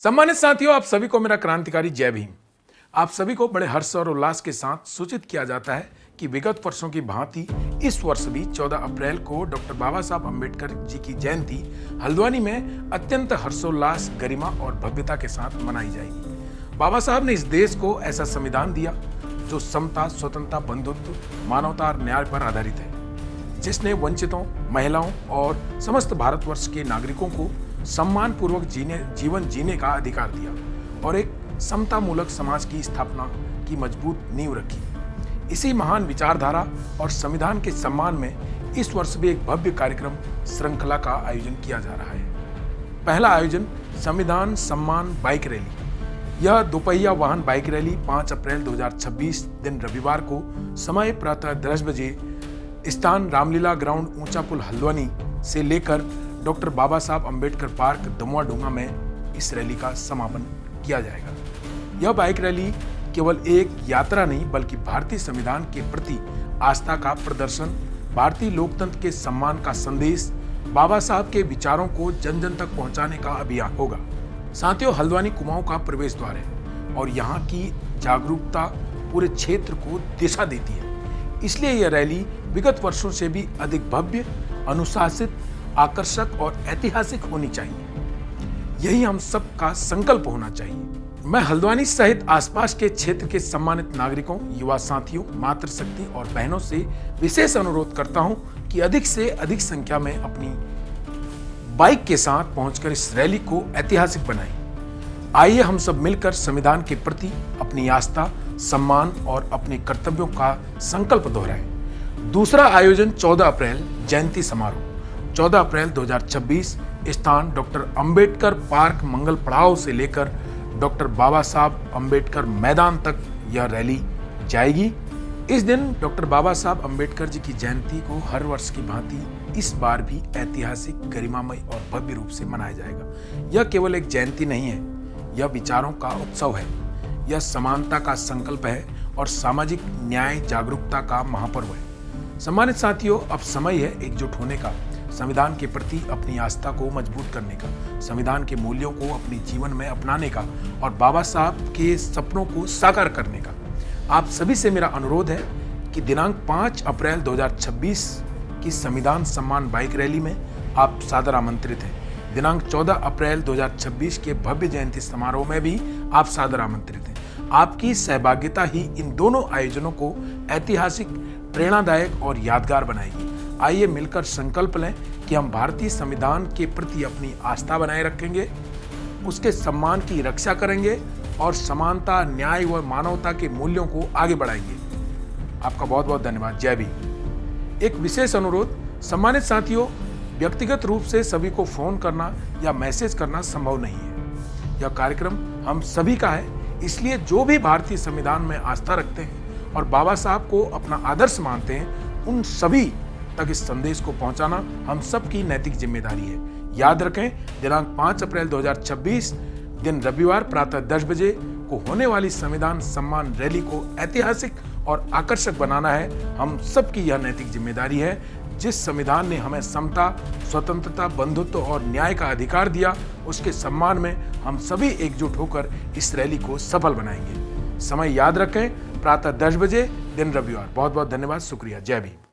सम्मानित साथियों, आप सभी को मेरा क्रांतिकारी जय भीम। आप सभी को बड़े हर्ष और उल्लास के साथ सूचित किया जाता है कि विगत वर्षों की भांति इस वर्ष भी 14 अप्रैल को डॉक्टर बाबा साहब अम्बेडकर जी की जयंती हल्द्वानी में अत्यंत हर्षोल्लास, गरिमा और भव्यता के साथ मनाई जाएगी। बाबा साहब ने इस देश को ऐसा संविधान दिया जो समता, स्वतंत्रता, बंधुत्व, मानवता और न्याय पर आधारित है, जिसने वंचितों, महिलाओं और समस्त भारतवर्ष के नागरिकों को सम्मान पूर्वक जीवन जीने का अधिकार दिया और एक समता मूलक समाज की स्थापना की मजबूत नींव रखी। इसी महान विचारधारा और संविधान के सम्मान में इस वर्ष भी एक भव्य कार्यक्रम श्रृंखला का आयोजन किया जा रहा है। पहला आयोजन संविधान सम्मान बाइक रैली। यह दोपहिया वाहन बाइक रैली 5 अप्रैल 2026 दिन रविवार को समय प्रातः 10 बजे स्थान रामलीला ग्राउंड, ऊंचा पुल, हल्द्वानी से लेकर डॉक्टर बाबा साहब अम्बेडकर पार्क, दमुआ डोंगा में इस रैली का समापन किया जाएगा। यह बाइक रैली केवल एक यात्रा नहीं बल्कि भारतीय संविधान के प्रति आस्था का प्रदर्शन, भारतीय लोकतंत्र के सम्मान का संदेश, बाबा साहब के विचारों को जन जन तक पहुंचाने का अभियान होगा। साथियों, हल्द्वानी कुमाऊं का प्रवेश द्वार है और यहाँ की जागरूकता पूरे क्षेत्र को दिशा देती है। इसलिए यह रैली विगत वर्षों से भी अधिक भव्य, अनुशासित, आकर्षक और ऐतिहासिक होनी चाहिए। यही हम सबका संकल्प होना चाहिए। मैं हल्द्वानी सहित आसपास के क्षेत्र के सम्मानित नागरिकों, युवा साथियों, मातृशक्ति और बहनों से विशेष अनुरोध करता हूं कि अधिक से अधिक संख्या में अपनी बाइक के साथ पहुंचकर इस रैली को ऐतिहासिक बनाएं। आइए हम सब मिलकर संविधान के प्रति अपनी आस्था, सम्मान और अपने कर्तव्यों का संकल्प दोहराएं। दूसरा आयोजन 14 अप्रैल जयंती समारोह। 14 अप्रैल 2026 स्थान डॉक्टर अंबेडकर पार्क, मंगल पड़ाव से लेकर डॉक्टर बाबा साहब अम्बेडकर मैदान तक यह रैली जाएगी। इस दिन डॉक्टर बाबा साहब अम्बेडकर जी की जयंती को हर वर्ष की भांति इस बार भी ऐतिहासिक, गरिमामय और भव्य रूप से मनाया जाएगा। यह केवल एक जयंती नहीं है, यह विचारों का उत्सव है, यह समानता का संकल्प है और सामाजिक न्याय, जागरूकता का महापर्व है। सम्मानित साथियों, अब समय है एकजुट होने का, संविधान के प्रति अपनी आस्था को मजबूत करने का, संविधान के मूल्यों को अपने जीवन में अपनाने का और बाबा साहब के सपनों को साकार करने का। आप सभी से मेरा अनुरोध है कि दिनांक 5 अप्रैल 2026 की संविधान सम्मान बाइक रैली में आप सादर आमंत्रित हैं। दिनांक 14 अप्रैल 2026 के भव्य जयंती समारोह में भी आप सादर आमंत्रित हैं। आपकी सहभागिता ही इन दोनों आयोजनों को ऐतिहासिक, प्रेरणादायक और यादगार बनाएगी। आइए मिलकर संकल्प लें कि हम भारतीय संविधान के प्रति अपनी आस्था बनाए रखेंगे, उसके सम्मान की रक्षा करेंगे और समानता, न्याय व मानवता के मूल्यों को आगे बढ़ाएंगे। आपका बहुत बहुत धन्यवाद। जय भीम। एक विशेष अनुरोध, सम्मानित साथियों, व्यक्तिगत रूप से सभी को फोन करना या मैसेज करना संभव नहीं है। यह कार्यक्रम हम सभी का है, इसलिए जो भी भारतीय संविधान में आस्था रखते हैं और बाबा साहब को अपना आदर्श मानते हैं, उन सभी तक इस संदेश को पहुंचाना हम सबकी नैतिक जिम्मेदारी है। याद रखें, दिनांक 5 अप्रैल 2026 दिन रविवार प्रातः 10 बजे को होने वाली संविधान सम्मान रैली को ऐतिहासिक और आकर्षक बनाना है। हम सबकी यह नैतिक जिम्मेदारी है। जिस संविधान ने हमें समता, स्वतंत्रता, बंधुत्व और न्याय का अधिकार दिया, उसके सम्मान में हम सभी एकजुट होकर इस रैली को सफल बनाएंगे। समय याद रखें, प्रातः 10 बजे दिन रविवार। बहुत बहुत धन्यवाद। शुक्रिया। जय भीम।